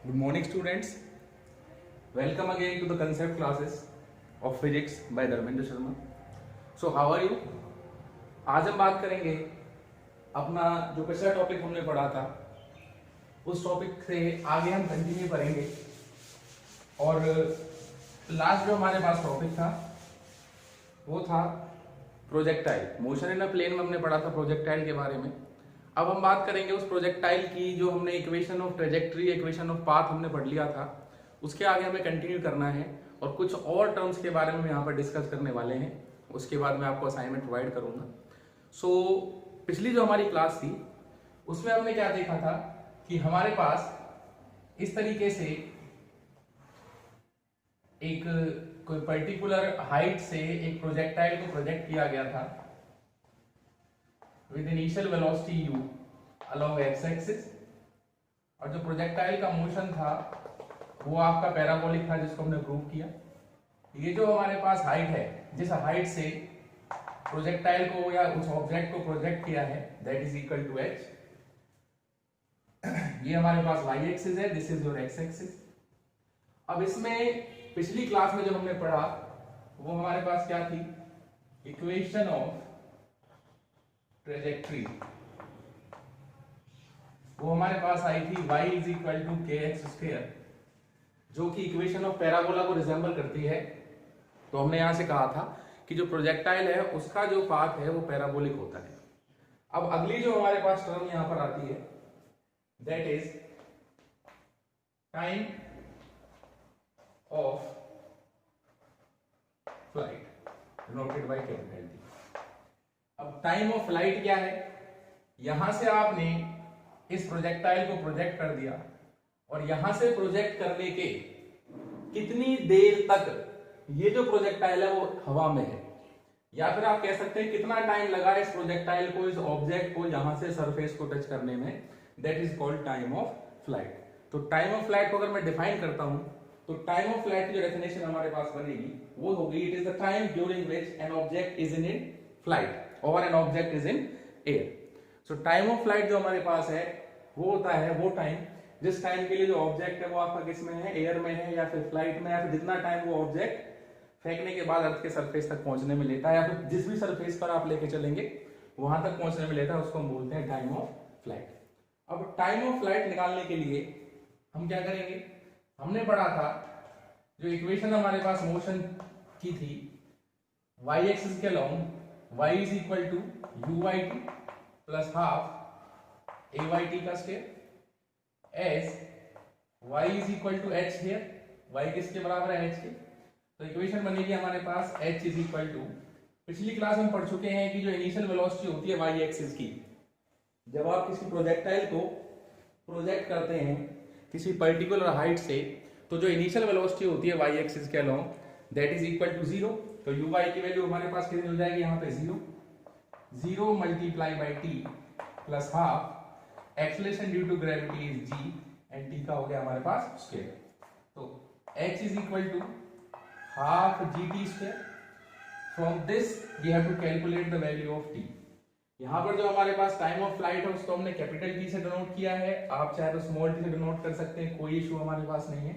Good morning, students. Welcome again to the concept classes of physics by Dharmendra Sharma. So, how are you? आज हम बात करेंगे अपना जो पिछला टॉपिक हमने पढ़ा था उस टॉपिक से आगे हम कंटिन्यू करेंगे। और लास्ट जो हमारे पास टॉपिक था वो था projectile. Motion in a plane में हमने पढ़ा था प्रोजेक्टाइल के बारे में। अब हम बात करेंगे उस प्रोजेक्टाइल की जो हमने equation of trajectory, equation of path हमने पढ़ लिया था, उसके आगे हमें कंटिन्यू करना है और कुछ और टर्म्स के बारे में यहाँ पर डिस्कस करने वाले हैं। उसके बाद मैं आपको असाइनमेंट प्रोवाइड करूंगा। सो पिछली जो हमारी क्लास थी उसमें हमने क्या देखा था कि हमारे पास इस तरीके से एक कोई पर्टिकुलर हाइट से एक प्रोजेक्टाइल को प्रोजेक्ट किया गया था with initial velocity u along x axis, और जो प्रोजेक्टाइल का मोशन था वो आपका पैराबोलिक था जिसको हमने प्रूव किया। ये जो हमारे पास हाइट है, जिस हाइट से प्रोजेक्टाइल को या उस ऑब्जेक्ट को प्रोजेक्ट किया है, that is equal to h। ये हमारे पास y एक्सिस है, this is your x axis. अब इसमें पिछली क्लास में जो हमने पढ़ा वो हमारे पास क्या थी, इक्वेशन ऑफ ट्रेजेक्ट्री। वो हमारे पास आई थी y इज इक्वल टू के एक्स स्क्वायर, जो कि इक्वेशन ऑफ पैराबोला को रिजेंबल करती है। तो हमने यहां से कहा था कि जो प्रोजेक्टाइल है उसका जो पाथ है वो पैराबोलिक होता है। अब अगली जो हमारे पास टर्म यहां पर आती है that is time of flight denoted by capital T. अब टाइम ऑफ फ्लाइट क्या है, यहां से आपने इस प्रोजेक्टाइल को प्रोजेक्ट कर दिया और यहां से प्रोजेक्ट करने के कितनी देर तक ये जो प्रोजेक्टाइल है वो हवा में है, या फिर आप कह सकते हैं कितना टाइम लगा इस प्रोजेक्टाइल को, इस ऑब्जेक्ट को यहां से सरफेस को टच करने में, that is called time of flight. तो टाइम ऑफ फ्लाइट को अगर मैं डिफाइन करता हूं तो टाइम ऑफ फ्लाइट की जो डेफिनेशन हमारे पास बनेगी वो होगी, it is the time during which an object is in flight और an object is in air. So time of flight जो हमारे पास है वो होता है वो टाइम जिस टाइम के लिए जो ऑब्जेक्ट है वो आपका किस में है, एयर में है या फिर फ्लाइट में, या फिर जितना टाइम वो ऑब्जेक्ट फेंकने के बाद अर्थ के सरफेस तक पहुंचने में लेता है, या फिर जिस भी सरफेस पर आप लेके चलेंगे वहां तक पहुंचने में लेता है, उसको हम बोलते हैं टाइम ऑफ फ्लाइट। अब टाइम ऑफ फ्लाइट निकालने के लिए हम क्या करेंगे, हमने पढ़ा था जो इक्वेशन हमारे पास मोशन की थी y एक्सिस के along y is equal to uyt plus half ayt का square as y is equal to h here, y किसके बराबर है, h के। तो इक्वेशन बनेगी हमारे पास h इज इक्वल टू, पिछली क्लास में पढ़ चुके हैं कि जो इनिशियल वेलोसिटी होती है y एक्सिस की, जब आप किसी प्रोजेक्टाइल को प्रोजेक्ट करते हैं किसी पर्टिकुलर हाइट से, तो जो इनिशियल वेलोसिटी होती है y एक्सिस के along that is equal to 0। तो uy की वैल्यू हमारे पास कितनी हो जाएगी, यहाँ पे 0 multiply by T plus half acceleration due to gravity is g and t का हो गया हमारे पास स्क्वायर। तो h is equal to half gt square. From this we have to calculate the value of t। यहाँ पर जो हमारे पास टाइम ऑफ फ्लाइट है उसको हमने कैपिटल T से डिनोट किया है, आप चाहे तो स्मॉल t से डिनोट कर सकते हैं, कोई इशू हमारे पास नहीं है।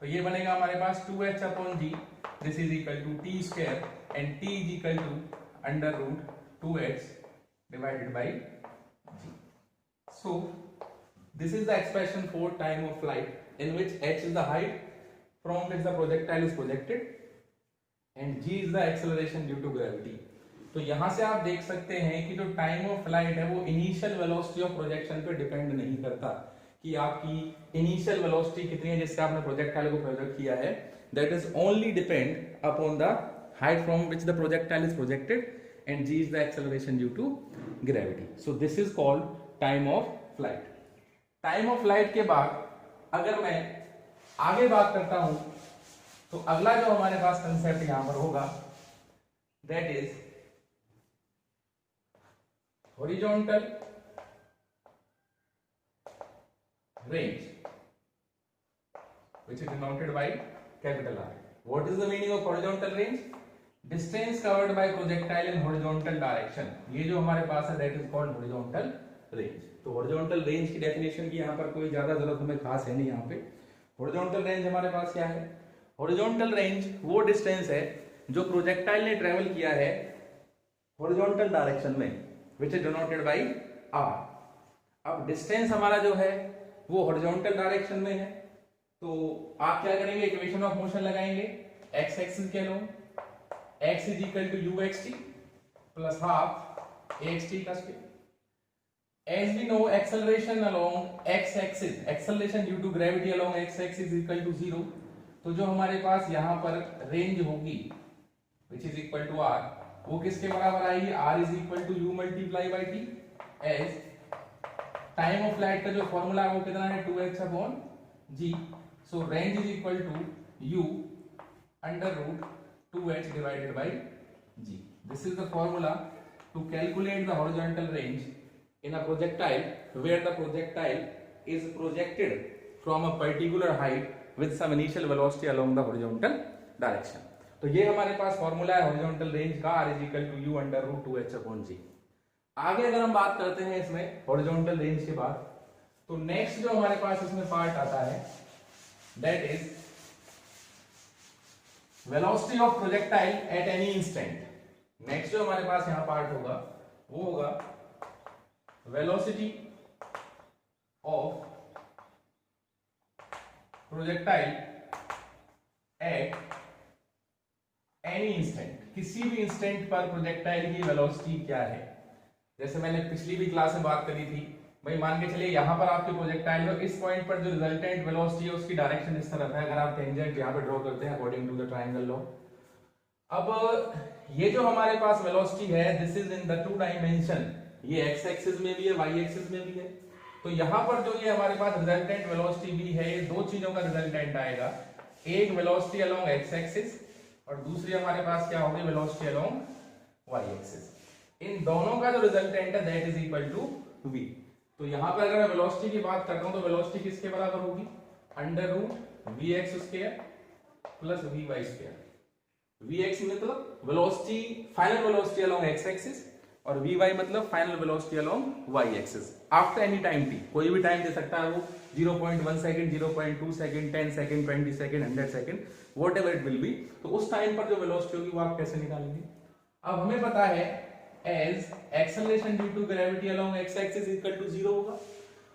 तो ये बनेगा हमारे पास 2h upon g, this is equal to t square and t is equal to under root 2h divided by g। So this is the expression for time of flight in which h is the height from which the projectile is projected and g is the acceleration due to gravity. तो यहां से आप देख सकते हैं कि जो time of flight है वो इनिशियल वेलोसिटी ऑफ प्रोजेक्शन पे डिपेंड नहीं करता कि आपकी इनिशियल वेलोसिटी कितनी है जिससे आपने प्रोजेक्टाइल को प्रोजेक्ट किया है, that is only depend upon the height from which the projectile is projected and g is the acceleration due to gravity. So this is called time of flight. Time of flight के बाद अगर मैं आगे बात करता हूं तो अगला जो हमारे पास कंसेप्ट यहां पर होगा that is horizontal range which is denoted by capital R. What is the meaning of horizontal range? Distance covered by projectile in horizontal direction. ये जो हमारे पास है that is called horizontal range. तो हॉरिजॉन्टल रेंज की definition की यहाँ पर कोई ज्यादा जरूरत हमें खास है नहीं। यहाँ पे हॉरिजॉन्टल रेंज हमारे पास क्या है? हॉरिजॉन्टल रेंज वो डिस्टेंस है जो प्रोजेक्टाइल ने ट्रेवल किया है हॉरिजॉन्टल डायरेक्शन में, which is denoted by r। अब डिस्टेंस हमारा जो है वो हॉरिजॉन्टल डायरेक्शन में है, तो आप क्या करेंगे? इक्वेशन ऑफ मोशन लगाएंगे x एक्सिस के along, x is equal to uxt plus half axt का square. As we know, acceleration along x axis, acceleration due to gravity along x axis is equal to 0। तो जो हमारे पास यहाँ पर range होगी which is equal to r, वो किसके बराबर आएगी? r is equal to u multiply by t। as time of flight का जो फॉर्मूला है वो कितना है? 2h upon g। So range is equal to u under root 2h divided by g। This is the formula to calculate the horizontal range in a projectile where the projectile is projected from a particular height with some initial velocity along the horizontal direction। तो ये हमारे पास formula है horizontal range का, r is equal to u under root 2h upon g। आगे अगर हम बात करते हैं इसमें हॉरिजॉन्टल रेंज के बाद, तो नेक्स्ट जो हमारे पास इसमें पार्ट आता है that is velocity of projectile at any instant. Next जो हमारे पास यहां पार्ट होगा वो होगा velocity of projectile at any instant. किसी भी इंस्टेंट पर प्रोजेक्टाइल की वेलोसिटी क्या है? जैसे मैंने पिछली भी क्लास में बात करी थी भाई, मान के चलिए यहां पर आपके प्रोजेक्टाइल में इस पॉइंट पर जो रिजल्टेंट वेलोसिटी है उसकी डायरेक्शन इस तरफ है। अगर आप टेंजेंट यहां पे ड्रॉ करते हैं according to the triangle law, अब ये जो हमारे पास वेलोसिटी है this is in the two dimension, ये x एक्सिस में भी है y एक्सिस में भी है। तो यहां पर जो ये हमारे पास रिजल्टेंट वेलोसिटी भी है, ये दो चीजों का रिजल्टेंट आएगा, एक वेलोसिटी अलोंग x एक्सिस और दूसरी हमारे पास क्या होगी? Velocity along y axis. इन दोनों का जो रिजल्टेंट है that is equal to v। तो यहां पर अगर मैं वेलोसिटी की बात करता हूं तो वेलोसिटी किसके बराबर होगी? Under root vx square plus vy square. vx मतलब velocity, final velocity along x axis, और vy मतलब final velocity along y axis after any time t। कोई भी टाइम दे सकता है वो, 0.1 second, 0.2 second, 10 second, 20 second, 100 second, whatever it will be. तो उस टाइम पर जो वेलोसिटी होगी वो आप कैसे निकालेंगे? अब हमें पता है as acceleration due to gravity along x axis is equal to 0 होगा।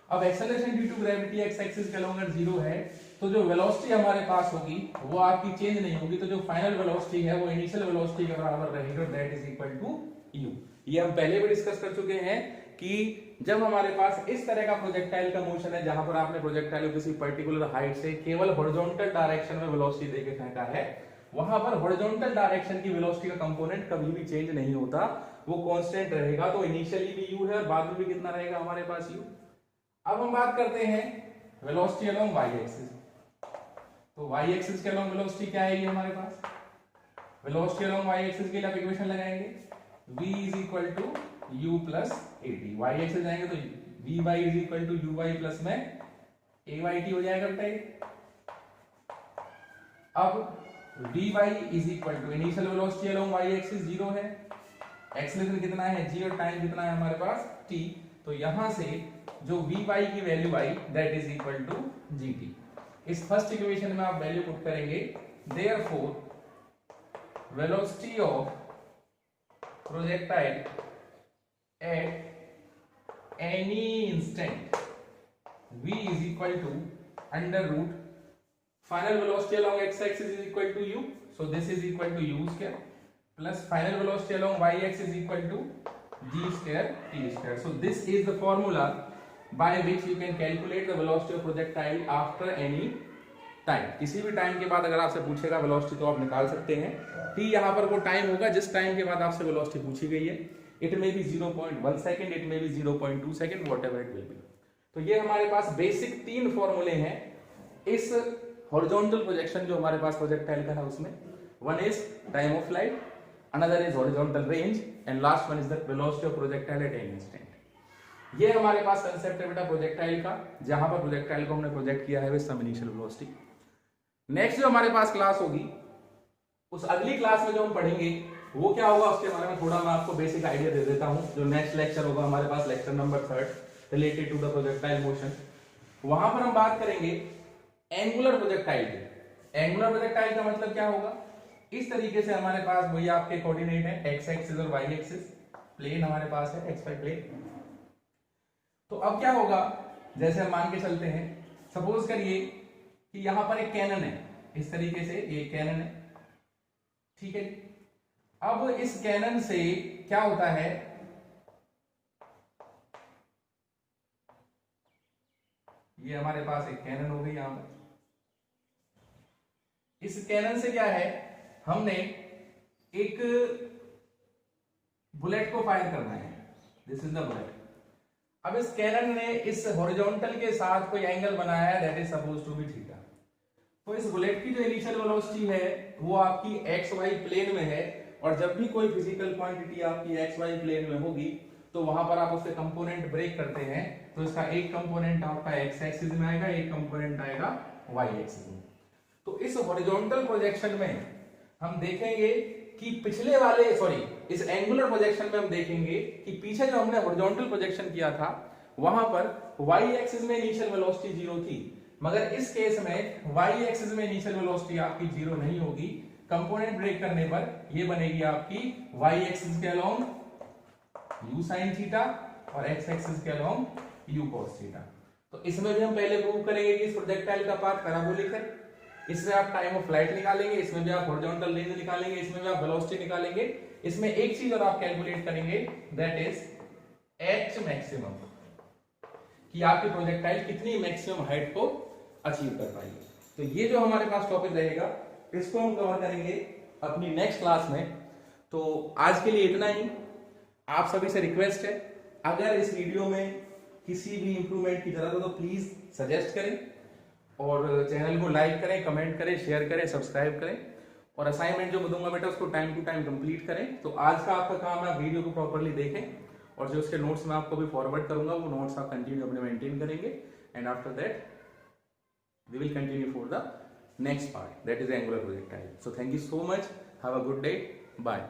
अब acceleration due to gravity x axis के along 0 है तो जो वेलोसिटी हमारे पास होगी वो आपकी चेंज नहीं होगी, तो जो फाइनल वेलोसिटी है वो इनिशियल वेलोसिटी के बराबर रहेगी, that is equal to u। ये हम पहले भी डिस्कस कर चुके हैं कि जब हमारे पास इस तरह का प्रोजेक्टाइल का मोशन है जहां पर आपने प्रोजेक्टाइल को किसी पर्टिकुलर हाइट से केवल हॉरिजॉन्टल डायरेक्शन में वेलोसिटी देके फेंका है, वहां पर हॉरिजॉन्टल डायरेक्शन की वेलोसिटी का कंपोनेंट कभी भी चेंज नहीं होता, वो कांस्टेंट रहेगा। तो इनिशियली भी u है और बाद में भी कितना रहेगा हमारे पास u। अब हम बात करते हैं वेलोसिटी अलोंग y एक्सिस। तो y एक्सिस के अलोंग वेलोसिटी क्या आएगी हमारे पास? वेलोसिटी अलोंग y एक्सिस के लिए आप इक्वेशन लगाएंगे v is equal to u plus at। y axis जाएंगे तो vy is equal to uy plus में ayt हो जाएगा बेटा ये। अब vy is equal to initial velocity along y axis 0 है, एक्सेलरेशन कितना है g और टाइम कितना है हमारे पास t। तो यहां से जो vy की वैल्यू आई that is equal to gt। इस फर्स्ट इक्वेशन में आप वैल्यू पुट करेंगे, therefore velocity of projectile at any instant v is equal to under root final velocity along x axis is equal to u, so this is equal to u square plus final velocity along y axis is equal to g square t square। So this is the formula by which you can calculate the velocity of projectile after any time। किसी भी time के बाद अगर आपसे पूछेगा velocity तो आप निकाल सकते हैं। t यहाँ पर वो टाइम होगा जिस टाइम के बाद आपसे वेलोसिटी पूछी गई है। It may be 0.1 second, it may be 0.2 second, whatever it will be. तो ये हमारे पास बेसिक तीन फॉर्मूले हैं इस हॉरिजॉन्टल प्रोजेक्शन जो हमारे पास प्रोजेक्टाइल का है उसमें। One is time of flight, another is horizontal range and last one is the velocity of projectile at any instant. ये हमारे पास कंसेप्ट है बेटा प्रोजेक्टाइल का, जहां पर प्रोजेक्टाइल को हमने प्रोजेक्ट किया है with some initial velocity. Next जो हमारे पास क्लास होगी उस अगली क्लास में जो हम पढ़ेंगे वो क्या होगा उसके बारे में थोड़ा मैं आपको बेसिक आइडिया दे देता हूं। जो नेक्स्ट लेक्चर होगा हमारे पास lecture number 3, related to the projectile motion. वहां पर हम बात करेंगे एंगुलर प्रोजेक्टाइल की। एंगुलर प्रोजेक्टाइल का मतलब क्या होगा, इस तरीके से हमारे पास वही आपके कोऑर्डिनेट है एक्स एक्सिस और वाई एक्सिस, प्लेन हमारे पास है एक्स वाई प्लेन। तो अब क्या होगा, जैसे हम मान के चलते हैं, सपोज करिए कि यहां पर एक कैनन है, इस तरीके से ये कैनन है, ठीक है। अब इस कैनन से क्या होता है, ये हमारे पास एक कैनन हो गई यहां पर। इस कैनन से क्या है, हमने एक बुलेट को फायर करना है, दिस इज द बुलेट। अब इस कैनन ने इस हॉरिजॉन्टल के साथ कोई एंगल बनाया है, that is suppose to be theta. तो इस बुलेट की जो इनिशियल वेलोसिटी है वो आपकी एक्स वाई प्लेन में है, और जब भी कोई फिजिकल क्वांटिटी आपकी एक्स वाई प्लेन में होगी तो वहां पर आप उसके कंपोनेंट ब्रेक करते हैं, तो इसका एक कंपोनेंट आपका एक्स एक्सिस में आएगा, एक कंपोनेंट आएगा वाई एक्सिस में। तो इस हॉरिजॉन्टल प्रोजेक्शन में हम देखेंगे कि पिछले वाले इस एंगुलर प्रोजेक्शन में हम देखेंगे कि पीछे जो हमने हॉरिजॉन्टल प्रोजेक्शन किया था वहां पर वाई एक्सिस में इनिशियल वेलोसिटी जीरो थी, मगर इस केस में वाई एक्सिस में इनिशियल वेलोसिटी आपकी जीरो नहीं होगी। कंपोनेंट ब्रेक करने पर ये बनेगी आपकी वाई एक्सिस के अलोंग यू साइन थीटा और एक्स एक्सिस के अलोंग यू कॉस थीटा। तो इसमें भी हम पहले प्रूव करेंगे कि इस प्रोजेक्टाइल का पाथ पैराबोलिक है, इसमें आप टाइम ऑफ फ्लाइट निकालेंगे, इसमें भी आप हॉरिजॉन्टल रेंज निकालेंगे, इसमें भी आप वेलोसिटी निकालेंगे। इसमें एक चीज और आप कैलकुलेट करेंगे, दैट इज एच मैक्सिमम, कि आपकी प्रोजेक्टाइल कितनी मैक्सिमम हाइट को अचीव कर पाएगी। तो ये जो हमारे पास टॉपिक रहेगा इसको हम कवर करेंगे अपनी नेक्स्ट क्लास में। तो आज के लिए इतना ही। आप सभी से रिक्वेस्ट है, अगर इस वीडियो में किसी भी इंप्रूवमेंट की जरूरत हो तो प्लीज सजेस्ट करें, और चैनल को लाइक करें, कमेंट करें, शेयर करें, सब्सक्राइब करें, और असाइनमेंट जो दूंगा बेटा उसको टाइम टू टाइम कंप्लीट करें। तो आज का आपका काम है वीडियो को प्रॉपर्ली देखें, और जो उसके नोट्स मैं आपको भी फॉरवर्ड करूंगा वो नोट्स आप कंटिन्यू अपने मेंटेन करेंगे, and after that we will continue for the next part, that is angular projectile. So thank you so much, have a good day, bye.